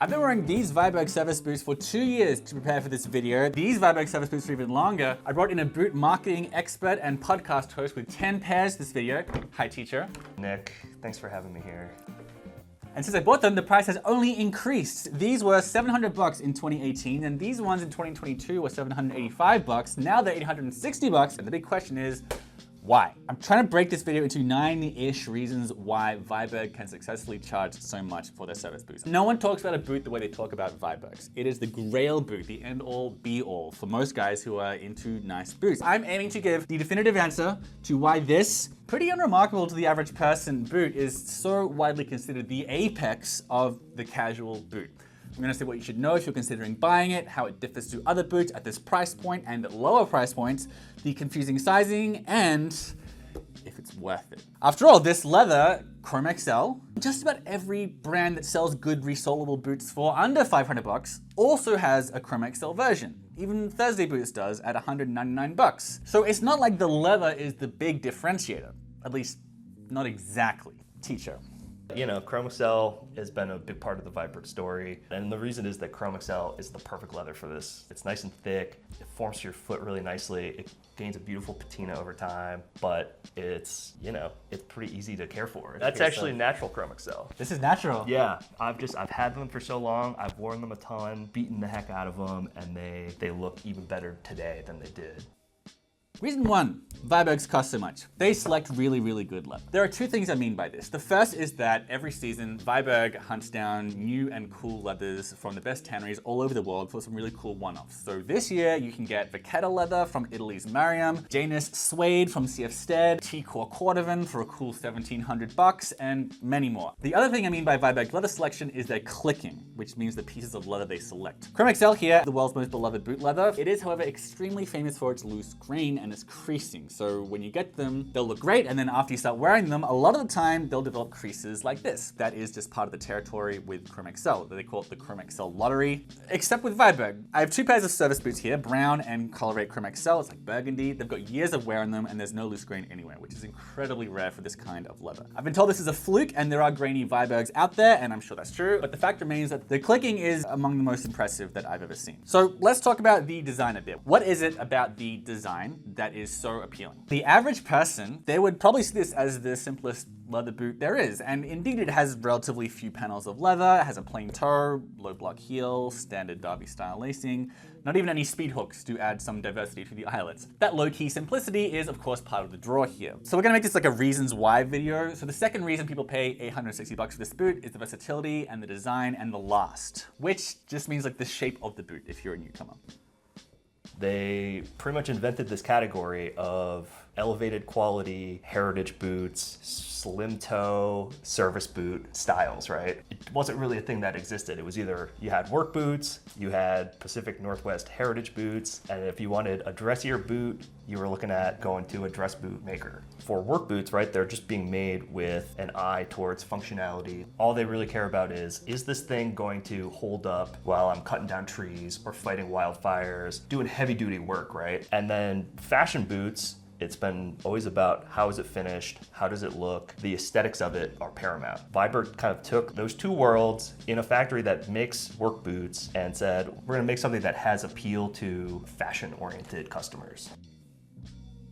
I've been wearing these Viberg service boots for 2 years to prepare for this video. These Viberg service boots for even longer. I brought in a boot marketing expert and podcast host with 10 pairs this video. Hi, teacher. Nick, thanks for having me here. And since I bought them, the price has only increased. These were $700 in 2018, and these ones in 2022 were $785. Now they're $860, and the big question is, why? I'm trying to break this video into 9-ish reasons why Viberg can successfully charge so much for their service boots. No one talks about a boot the way they talk about Vibergs. It is the grail boot, the end-all, be-all for most guys who are into nice boots. I'm aiming to give the definitive answer to why this pretty unremarkable to the average person boot is so widely considered the apex of the casual boot. I'm gonna say what you should know if you're considering buying it, how it differs to other boots at this price point and at lower price points, the confusing sizing, and if it's worth it. After all, this leather, Chrome XL, just about every brand that sells good resolable boots for under $500 also has a Chrome XL version. Even Thursday Boots does at $199. So it's not like the leather is the big differentiator, at least not exactly. Teacher. You know, Chrome XL has been a big part of the Viberg story, and the reason is that Chrome XL is the perfect leather for this. It's nice and thick, it forms to your foot really nicely, it gains a beautiful patina over time, but it's, you know, it's pretty easy to care for. That's actually natural Chrome XL. This is natural. Yeah, I've had them for so long, I've worn them a ton, beaten the heck out of them, and they look even better today than they did. Reason one, Vibergs cost so much. They select really, really good leather. There are two things I mean by this. The first is that every season, Viberg hunts down new and cool leathers from the best tanneries all over the world for some really cool one-offs. So this year, you can get Vachetta leather from Italy's Mariam, Janus suede from CF Stead, T-Core cordovan for a cool $1,700, and many more. The other thing I mean by Viberg leather selection is their clicking, which means the pieces of leather they select. Chrome XL here, the world's most beloved boot leather. It is, however, extremely famous for its loose grain and its creasing. So when you get them, they'll look great, and then after you start wearing them, a lot of the time they'll develop creases like this. That is just part of the territory with Chrome XL. They call it the Chrome XL lottery. Except with Viberg. I have two pairs of service boots here, brown and colorate Chrome XL. It's like burgundy. They've got years of wearing them, and there's no loose grain anywhere, which is incredibly rare for this kind of leather. I've been told this is a fluke, and there are grainy Vibergs out there, and I'm sure that's true, but the fact remains that the clicking is among the most impressive that I've ever seen. So let's talk about the design a bit. What is it about the design that is so appealing? The average person, they would probably see this as the simplest leather boot there is, and indeed it has relatively few panels of leather, it has a plain toe, low block heel, standard Derby style lacing, not even any speed hooks to add some diversity to the eyelets. That low-key simplicity is of course part of the draw here. So we're gonna make this like a reasons why video. So the second reason people pay $860 for this boot is the versatility and the design and the last, which just means like the shape of the boot if you're a newcomer. They pretty much invented this category of elevated quality heritage boots, slim toe service boot styles, right? It wasn't really a thing that existed. It was either you had work boots, you had Pacific Northwest heritage boots, and if you wanted a dressier boot, you were looking at going to a dress boot maker. For work boots, right, they're just being made with an eye towards functionality. All they really care about is this thing going to hold up while I'm cutting down trees or fighting wildfires, doing heavy duty work, right? And then fashion boots, it's been always about how is it finished, how does it look, the aesthetics of it are paramount. Viberg kind of took those two worlds in a factory that makes work boots and said, we're gonna make something that has appeal to fashion-oriented customers.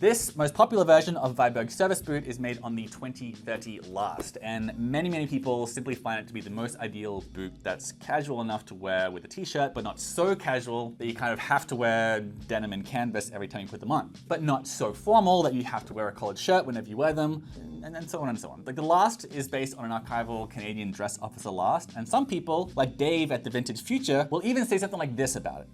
This most popular version of Viberg service boot is made on the 2030 last, and many people simply find it to be the most ideal boot that's casual enough to wear with a t-shirt, but not so casual that you kind of have to wear denim and canvas every time you put them on, but not so formal that you have to wear a collared shirt whenever you wear them, and so on and so on. Like the last is based on an archival Canadian dress officer last, and some people, like Dave at the Vintage Future, will even say something like this about it.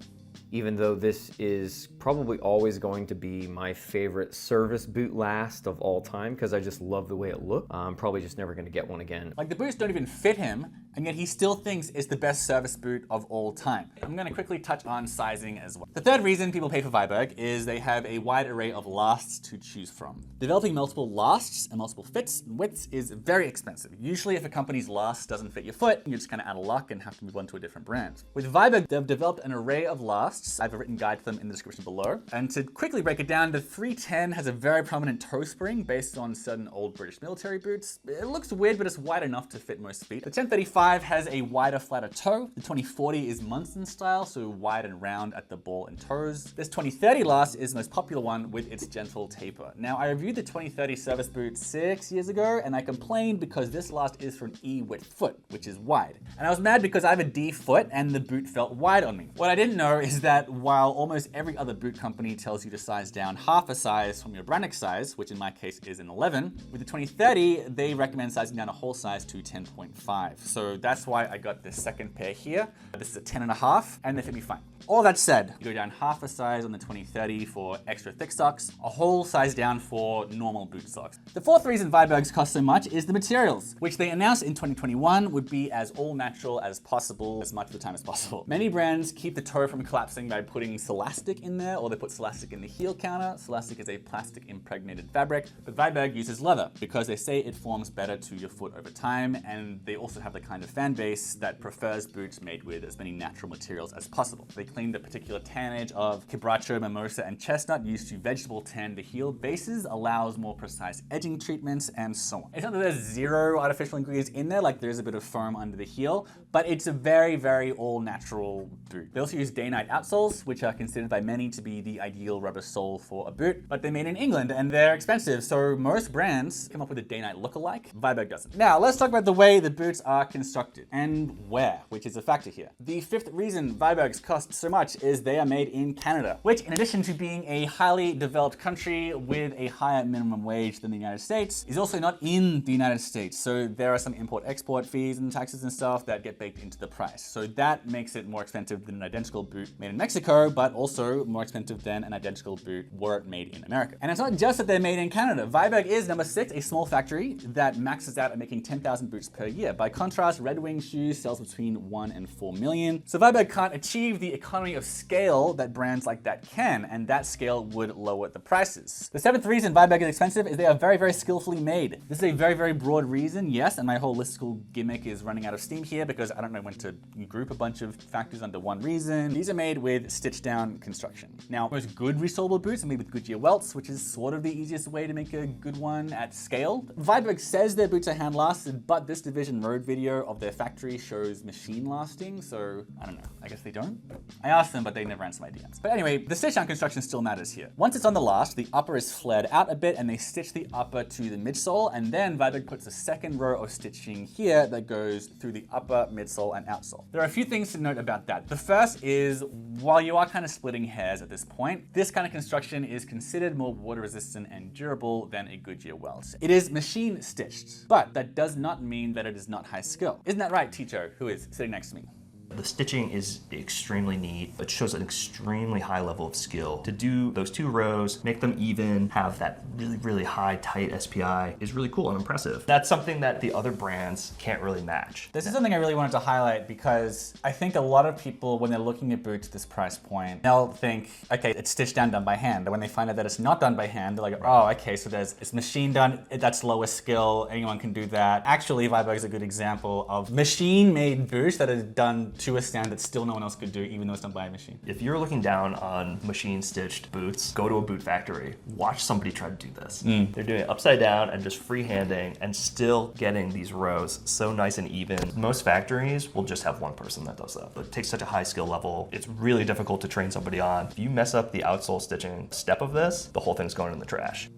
Even though this is probably always going to be my favorite service boot last of all time because I just love the way it looked, I'm probably just never going to get one again. Like the boots don't even fit him, and yet he still thinks it's the best service boot of all time. I'm going to quickly touch on sizing as well. The third reason people pay for Viberg is they have a wide array of lasts to choose from. Developing multiple lasts and multiple fits and widths is very expensive. Usually if a company's last doesn't fit your foot, you're just kind of out of luck and have to move on to a different brand. With Viberg, they've developed an array of lasts musts. I have a written guide to them in the description below. And to quickly break it down, the 310 has a very prominent toe spring based on certain old British military boots. It looks weird, but it's wide enough to fit most feet. The 1035 has a wider, flatter toe. The 2040 is Munson style, so wide and round at the ball and toes. This 2030 last is the most popular one with its gentle taper. Now, I reviewed the 2030 service boot 6 years ago, and I complained because this last is for an E-width foot, which is wide. And I was mad because I have a D foot and the boot felt wide on me. What I didn't know is that while almost every other boot company tells you to size down half a size from your branding size, which in my case is an 11, with the 2030, they recommend sizing down a whole size to 10.5. So that's why I got this second pair here. This is a 10.5, and they fit me fine. All that said, you go down half a size on the 2030 for extra thick socks, a whole size down for normal boot socks. The fourth reason Vibergs cost so much is the materials, which they announced in 2021 would be as all natural as possible, as much of the time as possible. Many brands keep the toe from collapsing by putting Celastic in there, or they put Celastic in the heel counter. Celastic is a plastic impregnated fabric, but Viberg uses leather because they say it forms better to your foot over time, and they also have the kind of fan base that prefers boots made with as many natural materials as possible. They claim the particular tannage of quebracho, mimosa, and chestnut used to vegetable tan the heel bases allows more precise edging treatments and so on. It's not that there's zero artificial ingredients in there, like there's a bit of foam under the heel, but it's a very, very all-natural boot. They also use day-night outsoles, which are considered by many to be the ideal rubber sole for a boot, but they're made in England and they're expensive, so most brands come up with a day-night look-alike. Viberg doesn't. Now, let's talk about the way the boots are constructed and wear, which is a factor here. The fifth reason Vibergs cost so much is they are made in Canada, which in addition to being a highly developed country with a higher minimum wage than the United States, is also not in the United States. So there are some import-export fees and taxes and stuff that get baked into the price. So that makes it more expensive than an identical boot made in Mexico, but also more expensive than an identical boot were it made in America. And it's not just that they're made in Canada. Viberg is number 6, a small factory that maxes out at making 10,000 boots per year. By contrast, Red Wing Shoes sells between 1 and 4 million. So Viberg can't achieve the economy of scale that brands like that can, and that scale would lower the prices. The seventh reason Viberg is expensive is they are very, very skillfully made. This is a very, very broad reason, yes, and my whole listicle gimmick is running out of steam here because I don't know when to group a bunch of factors under one reason. These are made with stitched down construction. Now, most good resellable boots are made with Goodyear welts, which is sort of the easiest way to make a good one at scale. Viberg says their boots are hand lasted, but this Division Road video of their factory shows machine lasting, so I don't know, I guess they don't? I asked them, but they never answer my DMs. But anyway, the stitch down construction still matters here. Once it's on the last, the upper is flared out a bit and they stitch the upper to the midsole, and then Viberg puts a second row of stitching here that goes through the upper, midsole, and outsole. There are a few things to note about that. The first is, while you are kind of splitting hairs at this point, this kind of construction is considered more water resistant and durable than a Goodyear welt. It is machine stitched, but that does not mean that it is not high skill. Isn't that right, Ticho, who is sitting next to me? The stitching is extremely neat. It shows an extremely high level of skill. To do those 2 rows, make them even, have that really, really high, tight SPI is really cool and impressive. That's something that the other brands can't really match. This is something I really wanted to highlight because I think a lot of people, when they're looking at boots at this price point, they'll think, okay, it's stitched down, done by hand. And when they find out that it's not done by hand, they're like, oh, okay, so it's machine done, that's lower skill, anyone can do that. Actually, Viberg is a good example of machine-made boots that are done to a standard that still no one else could do, even though it's done by a machine. If you're looking down on machine-stitched boots, go to a boot factory. Watch somebody try to do this. They're doing it upside down and just freehanding and still getting these rows so nice and even. Most factories will just have one person that does that. But it takes such a high skill level. It's really difficult to train somebody on. If you mess up the outsole stitching step of this, the whole thing's going in the trash.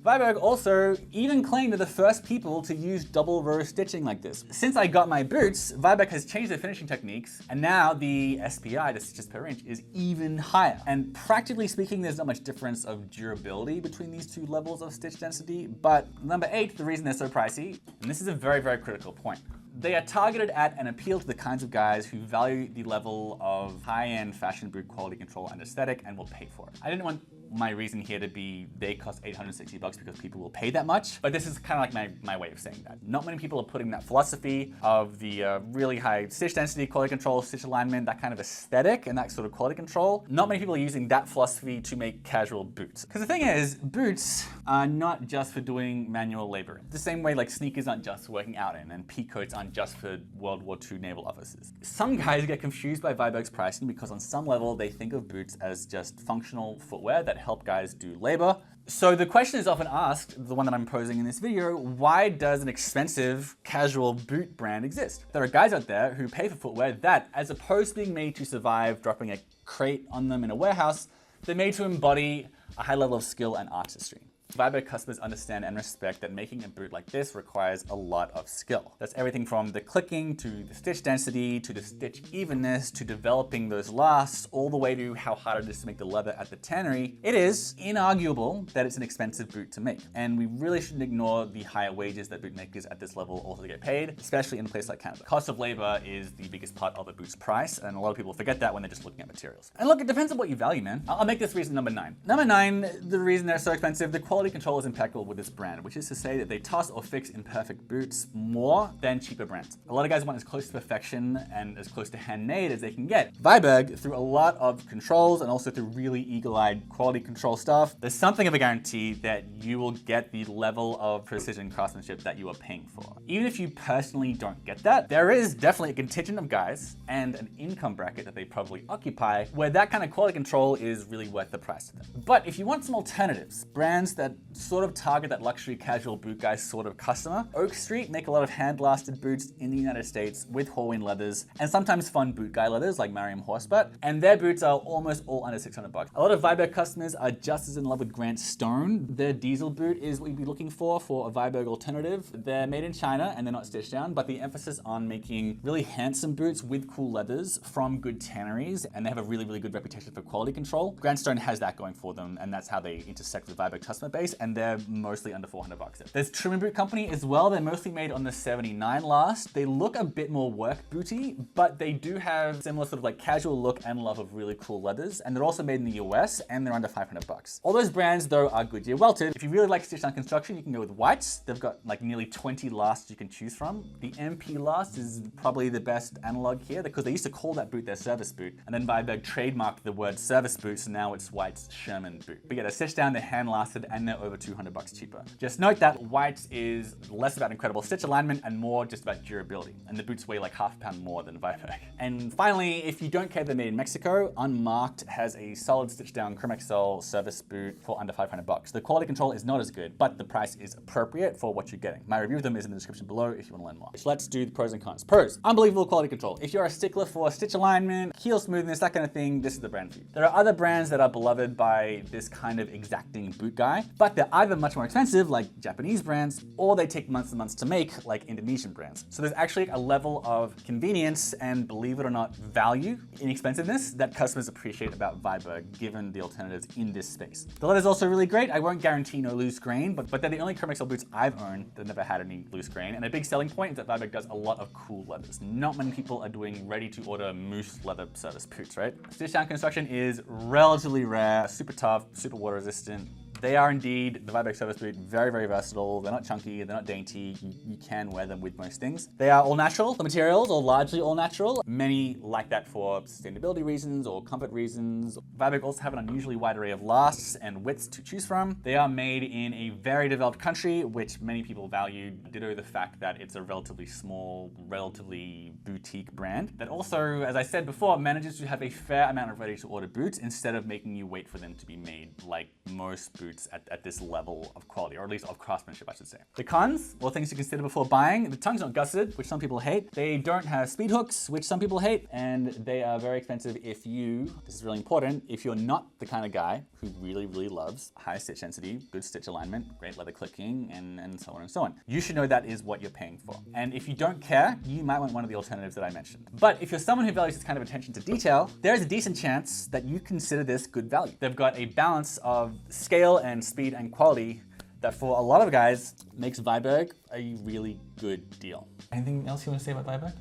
Viberg also even claimed they're the first people to use double row stitching like this. Since I got my boots, Viberg has changed their finishing techniques, and now the SPI, the stitches per inch, is even higher. And practically speaking, there's not much difference of durability between these 2 levels of stitch density. But number 8, the reason they're so pricey, and this is a very, very critical point. They are targeted at and appeal to the kinds of guys who value the level of high-end fashion boot quality control and aesthetic and will pay for it. I didn't want my reason here to be they cost $860 because people will pay that much, but this is kind of like my way of saying that. Not many people are putting that philosophy of the really high stitch density, quality control, stitch alignment, that kind of aesthetic and that sort of quality control. Not many people are using that philosophy to make casual boots. Because the thing is, boots are not just for doing manual labor. The same way like sneakers aren't just for working out in, and pea coats aren't just for World War II naval officers. Some guys get confused by Viberg's pricing because on some level they think of boots as just functional footwear that help guys do labor. So the question is often asked, the one that I'm posing in this video, why does an expensive casual boot brand exist? There are guys out there who pay for footwear that, as opposed to being made to survive dropping a crate on them in a warehouse, they're made to embody a high level of skill and artistry. Viberg customers understand and respect that making a boot like this requires a lot of skill. That's everything from the clicking to the stitch density to the stitch evenness to developing those lasts all the way to how hard it is to make the leather at the tannery. It is inarguable that it's an expensive boot to make, and we really shouldn't ignore the higher wages that boot makers at this level also get paid, especially in a place like Canada. Cost of labor is the biggest part of a boot's price, and a lot of people forget that when they're just looking at materials. And look, it depends on what you value, man. I'll make this reason number 9. Number 9, the reason they're so expensive, the quality control is impeccable with this brand, which is to say that they toss or fix imperfect boots more than cheaper brands. A lot of guys want as close to perfection and as close to handmade as they can get. Viberg, through a lot of controls and also through really eagle-eyed quality control stuff, there's something of a guarantee that you will get the level of precision craftsmanship that you are paying for. Even if you personally don't get that, there is definitely a contingent of guys and an income bracket that they probably occupy where that kind of quality control is really worth the price to them. But if you want some alternatives, brands that sort of target that luxury casual boot guy sort of customer, Oak Street make a lot of hand-lasted boots in the United States with Horween leathers and sometimes fun boot guy leathers like Merriam Horsebutt, and their boots are almost all under $600. A lot of Viberg customers are just as in love with Grant Stone. Their diesel boot is what you'd be looking for a Viberg alternative. They're made in China and they're not stitched down, but the emphasis on making really handsome boots with cool leathers from good tanneries, and they have a really, really good reputation for quality control. Grant Stone has that going for them, and that's how they intersect with Viberg customer base, and they're mostly under $400. There's Trim & Boot Company as well. They're mostly made on the 79 last. They look a bit more work booty, but they do have similar sort of like casual look and love of really cool leathers, and they're also made in the US, and they're under $500. All those brands though are Goodyear welted. If you really like stitch down construction, you can go with Whites. They've got like nearly 20 lasts you can choose from. The MP last is probably the best analog here because they used to call that boot their service boot, and then Viberg trademarked the word service boot, so now it's White's Sherman boot. But yeah, they're stitched down, they're hand lasted, and they're over $200 cheaper. Just note that White's is less about incredible stitch alignment and more just about durability, and the boots weigh like half a pound more than Viberg. And finally, if you don't care they're made in Mexico, Unmarked has a solid stitch down Chrome XL service boot for under $500. The quality control is not as good, but the price is appropriate for what you're getting. My review of them is in the description below if you want to learn more. So let's do the pros and cons. Pros: unbelievable quality control. If you're a stickler for stitch alignment, heel smoothness, that kind of thing, this is the brand for you. There are other brands that are beloved by this kind of exacting boot guy, but they're either much more expensive, like Japanese brands, or they take months and months to make, like Indonesian brands. So there's actually a level of convenience and, believe it or not, value, inexpensiveness that customers appreciate about Viberg, given the alternatives in this space. The leather's also really great. I won't guarantee no loose grain, but they're the only Chrome XL boots I've owned that never had any loose grain. And a big selling point is that Viberg does a lot of cool leathers. Not many people are doing ready-to-order moose leather service boots, right? Stitch down construction is relatively rare, super tough, super water resistant. They are indeed, the Viberg service boot, very, very versatile. They're not chunky, they're not dainty. You can wear them with most things. They are all natural. The materials are largely all natural. Many like that for sustainability reasons or comfort reasons. Viberg also have an unusually wide array of lasts and widths to choose from. They are made in a very developed country, which many people value. Ditto the fact that it's a relatively small, relatively boutique brand that also, as I said before, manages to have a fair amount of ready-to-order boots instead of making you wait for them to be made like most boots at this level of quality, or at least of craftsmanship, I should say. The cons, or things to consider before buying: the tongue's not gusseted, which some people hate. They don't have speed hooks, which some people hate, and they are very expensive if you, this is really important, if you're not the kind of guy who really, really loves high stitch density, good stitch alignment, great leather clicking, and so on and so on. You should know that is what you're paying for. And if you don't care, you might want one of the alternatives that I mentioned. But if you're someone who values this kind of attention to detail, there's a decent chance that you consider this good value. They've got a balance of scale and speed and quality that for a lot of guys makes Viberg a really good deal. Anything else you want to say about Viberg?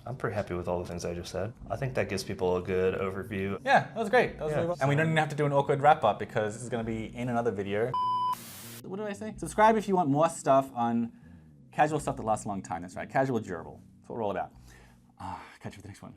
I'm pretty happy with all the things I just said. I think that gives people a good overview. Yeah, that was great. That was really well. And we don't even have to do an awkward wrap up because this is going to be in another video. What do I say? Subscribe if you want more stuff on casual stuff that lasts a long time. That's right, casual durable. That's what we're all about. Catch you for the next one.